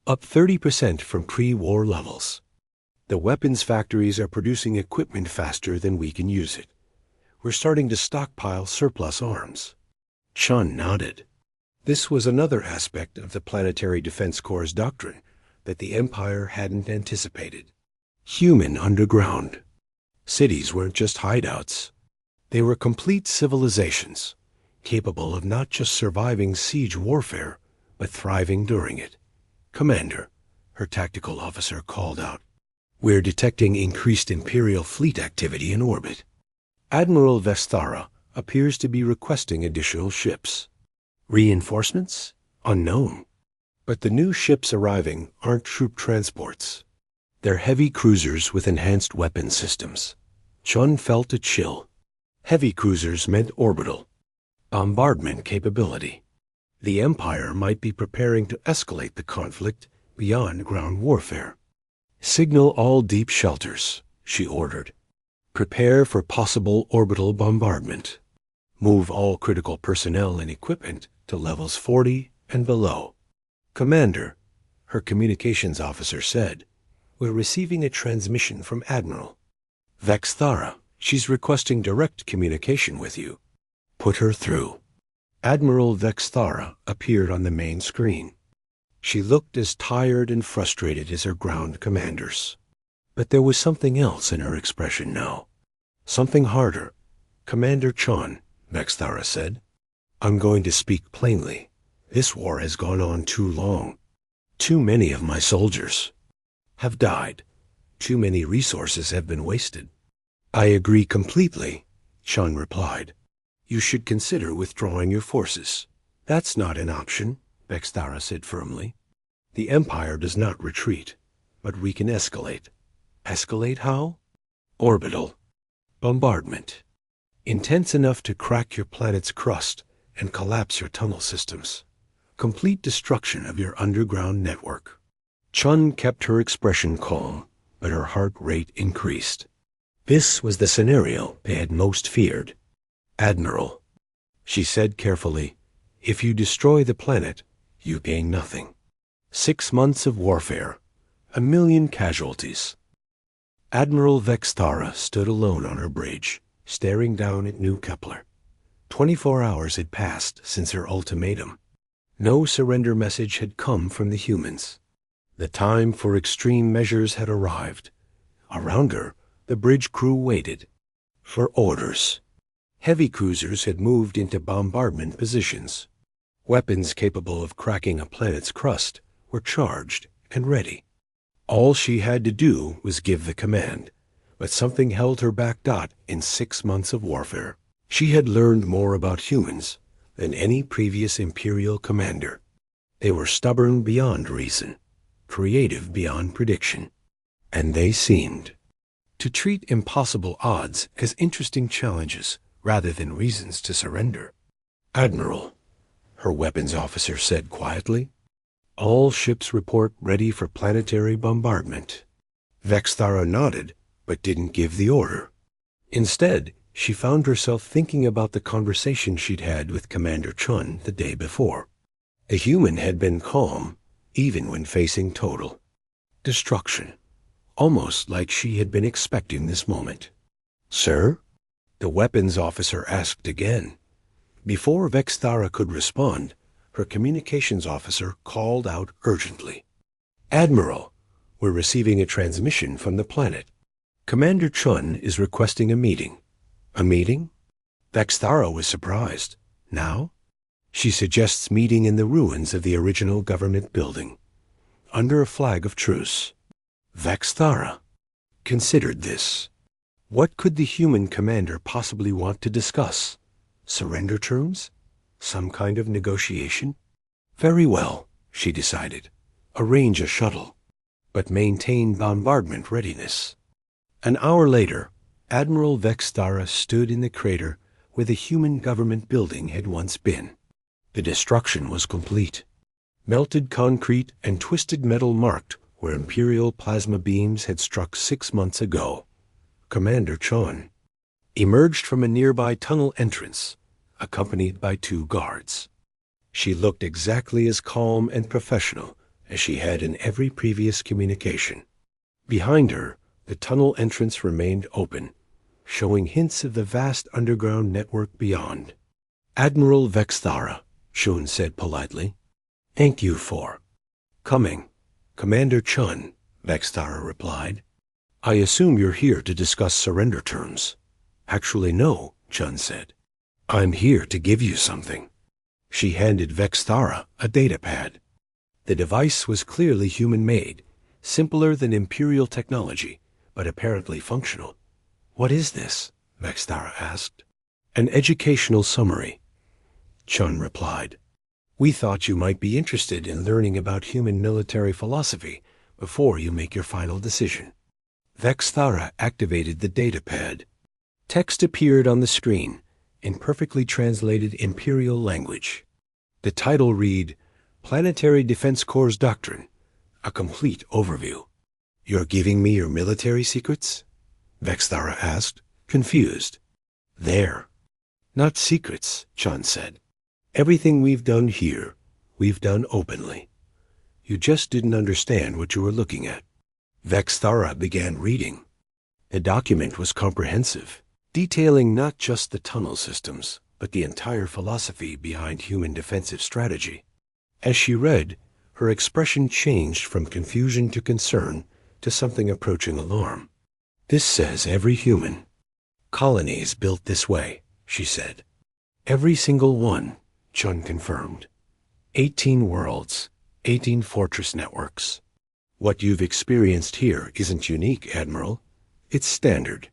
Up 30% from pre-war levels. The weapons factories are producing equipment faster than we can use it. We're starting to stockpile surplus arms." Chun nodded. This was another aspect of the Planetary Defense Corps' doctrine that the Empire hadn't anticipated. Human underground. Cities weren't just hideouts. They were complete civilizations, capable of not just surviving siege warfare, but thriving during it. "Commander," her tactical officer called out, "we're detecting increased Imperial fleet activity in orbit. Admiral Vestara appears to be requesting additional ships. Reinforcements? Unknown. But the new ships arriving aren't troop transports. They're heavy cruisers with enhanced weapon systems." Chun felt a chill. Heavy cruisers meant orbital bombardment capability. The Empire might be preparing to escalate the conflict beyond ground warfare. "Signal all deep shelters," she ordered. "Prepare for possible orbital bombardment. Move all critical personnel and equipment to levels 40 and below." "Commander," her communications officer said, "we're receiving a transmission from Admiral Vexthara. She's requesting direct communication with you." "Put her through." Admiral Vexthara appeared on the main screen. She looked as tired and frustrated as her ground commanders. But there was something else in her expression now. Something harder. "Commander Chun," Vexthara said, "I'm going to speak plainly. This war has gone on too long. Too many of my soldiers have died. Too many resources have been wasted." "I agree completely," Chun replied. "You should consider withdrawing your forces." "That's not an option," Vexthara said firmly. "The Empire does not retreat, but we can escalate." "Escalate how?" "Orbital bombardment. Intense enough to crack your planet's crust and collapse your tunnel systems. Complete destruction of your underground network." Chun kept her expression calm, but her heart rate increased. This was the scenario they had most feared. "Admiral," she said carefully, "if you destroy the planet, you gain nothing. 6 months of warfare, 1,000,000 casualties." Admiral Vexthara stood alone on her bridge, staring down at New Kepler. 24 hours had passed since her ultimatum. No surrender message had come from the humans. The time for extreme measures had arrived. Around her, the bridge crew waited for orders. Heavy cruisers had moved into bombardment positions. Weapons capable of cracking a planet's crust were charged and ready. All she had to do was give the command, but something held her back. In 6 months of warfare, she had learned more about humans than any previous Imperial commander. They were stubborn beyond reason, creative beyond prediction, and they seemed to treat impossible odds as interesting challenges rather than reasons to surrender. "Admiral," her weapons officer said quietly, "all ships report ready for planetary bombardment." Vexthara nodded, but didn't give the order. Instead, she found herself thinking about the conversation she'd had with Commander Chun the day before. A human had been calm, even when facing total destruction, almost like she had been expecting this moment. "Sir?" the weapons officer asked again. Before Vexthara could respond, her communications officer called out urgently, "Admiral, we're receiving a transmission from the planet. Commander Chun is requesting a meeting." "A meeting?" Vexthara was surprised. "Now?" "She suggests meeting in the ruins of the original government building, under a flag of truce." Vexthara considered this. What could the human commander possibly want to discuss? Surrender terms? Some kind of negotiation? Very well, she decided. Arrange a shuttle, but maintain bombardment readiness. An hour later, Admiral Vexthara stood in the crater where the human government building had once been. The destruction was complete. Melted concrete and twisted metal marked where Imperial plasma beams had struck 6 months ago. Commander Chun emerged from a nearby tunnel entrance, accompanied by 2 guards. She looked exactly as calm and professional as she had in every previous communication. Behind her, the tunnel entrance remained open, showing hints of the vast underground network beyond. "Admiral Vexthara," Chun said politely, "thank you for coming." "Commander Chun," Vexthara replied, "I assume you're here to discuss surrender terms." "Actually, no," Chun said. I'm here to give you something. She handed Vexthara a datapad. The device was clearly human-made, simpler than Imperial technology, but apparently functional. What is this? Vexthara asked. An educational summary. Chun replied. We thought you might be interested in learning about human military philosophy before you make your final decision. Vexthara activated the datapad. Text appeared on the screen in perfectly translated Imperial language. The title read, Planetary Defense Corps Doctrine, a complete overview. You're giving me your military secrets? Vexthara asked, confused. There. Not secrets, Chun said. Everything we've done here, we've done openly. You just didn't understand what you were looking at. Vexthara began reading. The document was comprehensive, detailing not just the tunnel systems, but the entire philosophy behind human defensive strategy. As she read, her expression changed from confusion to concern to something approaching alarm. This says every human. Colony is built this way, she said. Every single one, Chun confirmed. 18 worlds, 18 fortress networks. What you've experienced here isn't unique, Admiral. It's standard.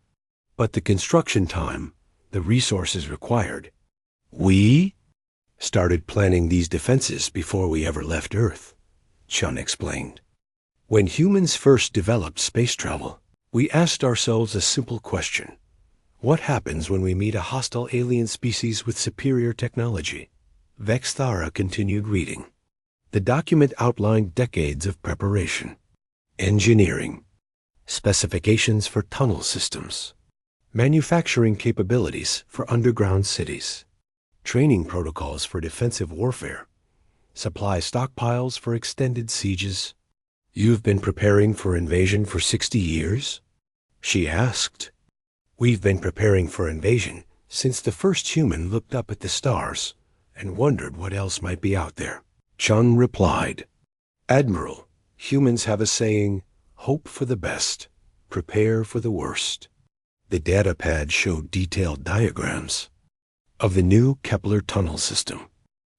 But the construction time, the resources required. We started planning these defenses before we ever left Earth, Chun explained. When humans first developed space travel, we asked ourselves a simple question. What happens when we meet a hostile alien species with superior technology? Vexthara continued reading. The document outlined decades of preparation. Engineering. Specifications for tunnel systems. Manufacturing capabilities for underground cities. Training protocols for defensive warfare. Supply stockpiles for extended sieges. You've been preparing for invasion for 60 years? She asked. We've been preparing for invasion since the first human looked up at the stars and wondered what else might be out there. Chun replied. Admiral, humans have a saying, hope for the best, prepare for the worst. The datapad showed detailed diagrams of the new Kepler tunnel system,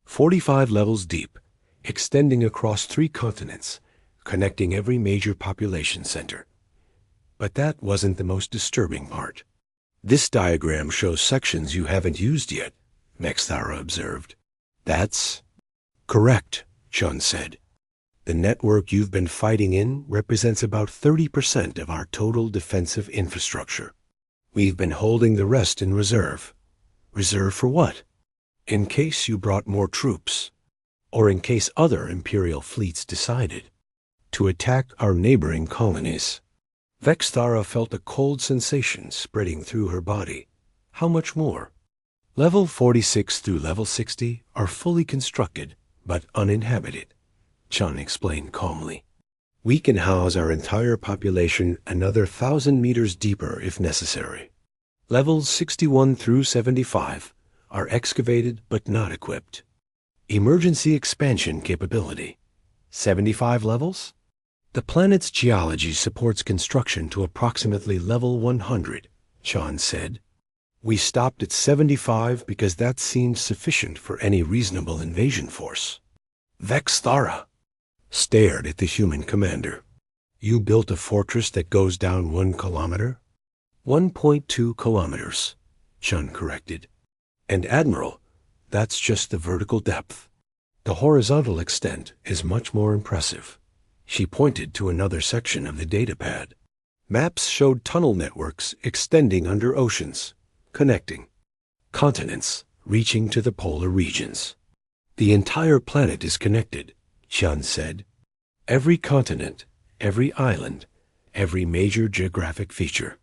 45 levels deep, extending across 3 continents, connecting every major population center. But that wasn't the most disturbing part. This diagram shows sections you haven't used yet, Vexthara observed. That's correct, Chun said. The network you've been fighting in represents about 30% of our total defensive infrastructure. We've been holding the rest in reserve. Reserve for what? In case you brought more troops, or in case other Imperial fleets decided to attack our neighboring colonies. Vexthara felt a cold sensation spreading through her body. How much more? Level 46 through level 60 are fully constructed, but uninhabited, Chun explained calmly. We can house our entire population another 1,000 meters deeper if necessary. Levels 61 through 75 are excavated but not equipped. Emergency expansion capability. 75 levels? The planet's geology supports construction to approximately level 100, Chun said. We stopped at 75 because that seemed sufficient for any reasonable invasion force. Vexthara stared at the human commander. You built a fortress that goes down 1 kilometer? 1.2 kilometers, Chun corrected. And Admiral, that's just the vertical depth. The horizontal extent is much more impressive. She pointed to another section of the datapad. Maps showed tunnel networks extending under oceans, connecting continents reaching to the polar regions. The entire planet is connected, Chun said. Every continent, every island, every major geographic feature.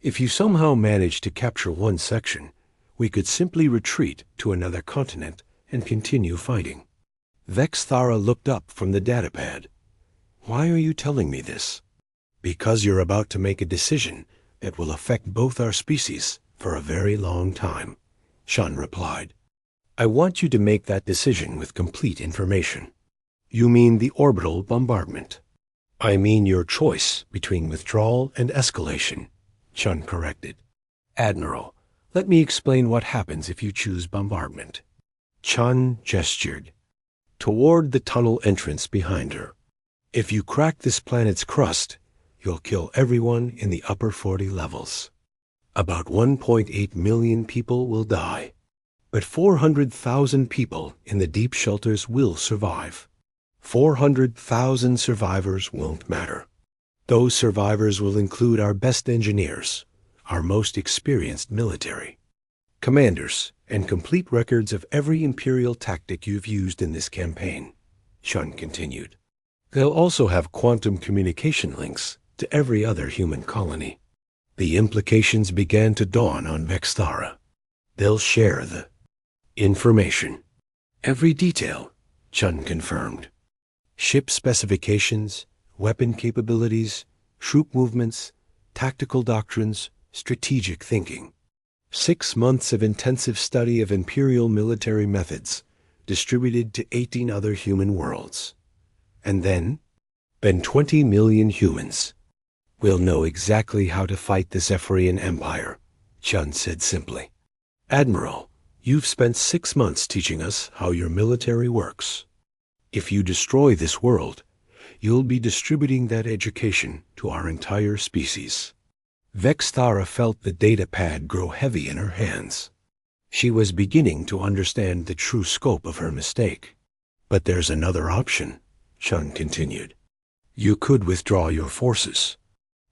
If you somehow manage to capture one section, we could simply retreat to another continent and continue fighting. Vexthara looked up from the datapad. Why are you telling me this? Because you're about to make a decision that will affect both our species for a very long time, Chun replied. I want you to make that decision with complete information. You mean the orbital bombardment? I mean your choice between withdrawal and escalation, Chun corrected. Admiral, Let me explain what happens if you choose bombardment. Chun gestured toward the tunnel entrance behind her. If you crack this planet's crust, you'll kill everyone in the upper 40 levels. About 1.8 million people will die, but 400,000 people in the deep shelters will survive. 400,000 survivors won't matter. Those survivors will include our best engineers, our most experienced military, commanders, and complete records of every Imperial tactic you've used in this campaign, Shun continued. They'll also have quantum communication links to every other human colony. The implications began to dawn on Vexthara. They'll share the information. Every detail, Chun confirmed. Ship specifications, weapon capabilities, troop movements, tactical doctrines, strategic thinking. 6 months of intensive study of Imperial military methods, distributed to 18 other human worlds. And then 20 million humans will know exactly how to fight the Zephyrian Empire, Chun said simply. Admiral, you've spent 6 months teaching us how your military works. If you destroy this world, you'll be distributing that education to our entire species. Vexthara felt the data pad grow heavy in her hands. She was beginning to understand the true scope of her mistake. But there's another option, Chun continued. You could withdraw your forces.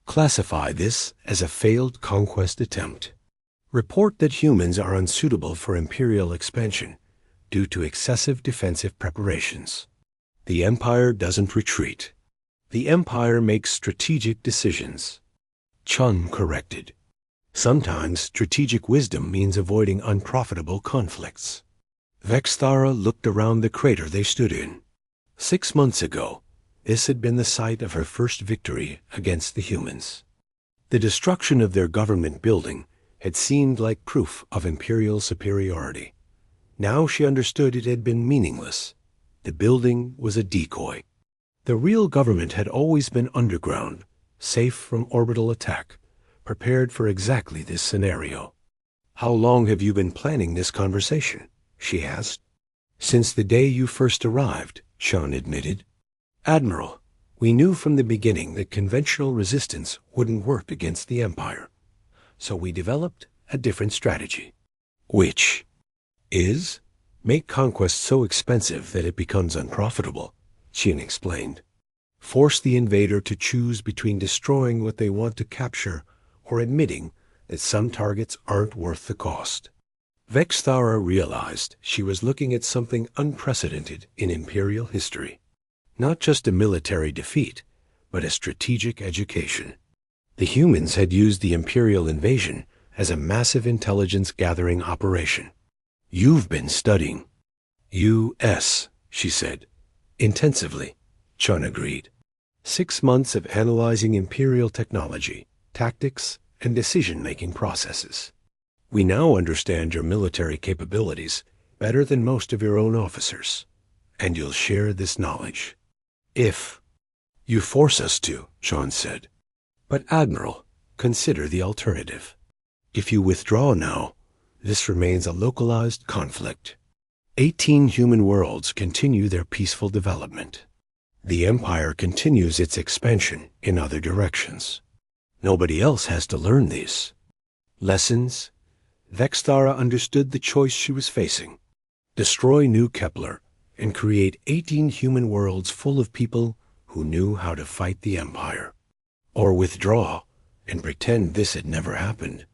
Classify this as a failed conquest attempt. Report that humans are unsuitable for Imperial expansion due to excessive defensive preparations. The Empire doesn't retreat. The Empire makes strategic decisions. Chun corrected. Sometimes strategic wisdom means avoiding unprofitable conflicts. Vexthara looked around the crater they stood in. 6 months ago, this had been the site of her first victory against the humans. The destruction of their government building had seemed like proof of Imperial superiority. Now she understood it had been meaningless. The building was a decoy. The real government had always been underground, safe from orbital attack, prepared for exactly this scenario. How long have you been planning this conversation? She asked. Since the day you first arrived, Chun admitted. Admiral, we knew from the beginning that conventional resistance wouldn't work against the Empire. So we developed a different strategy. Which is make conquest so expensive that it becomes unprofitable, Chun explained. Force the invader to choose between destroying what they want to capture or admitting that some targets aren't worth the cost. Vexthara realized she was looking at something unprecedented in Imperial history. Not just a military defeat, but a strategic education. The humans had used the Imperial invasion as a massive intelligence-gathering operation. You've been studying. U.S., she said. Intensively, Chun agreed. 6 months of analyzing Imperial technology, tactics, and decision-making processes. We now understand your military capabilities better than most of your own officers, and you'll share this knowledge. If you force us to, Chun said. But Admiral, consider the alternative. If you withdraw now, this remains a localized conflict. 18 human worlds continue their peaceful development. The Empire continues its expansion in other directions. Nobody else has to learn these lessons. Vexthara understood the choice she was facing. Destroy New Kepler and create 18 human worlds full of people who knew how to fight the Empire. Or withdraw and pretend this had never happened.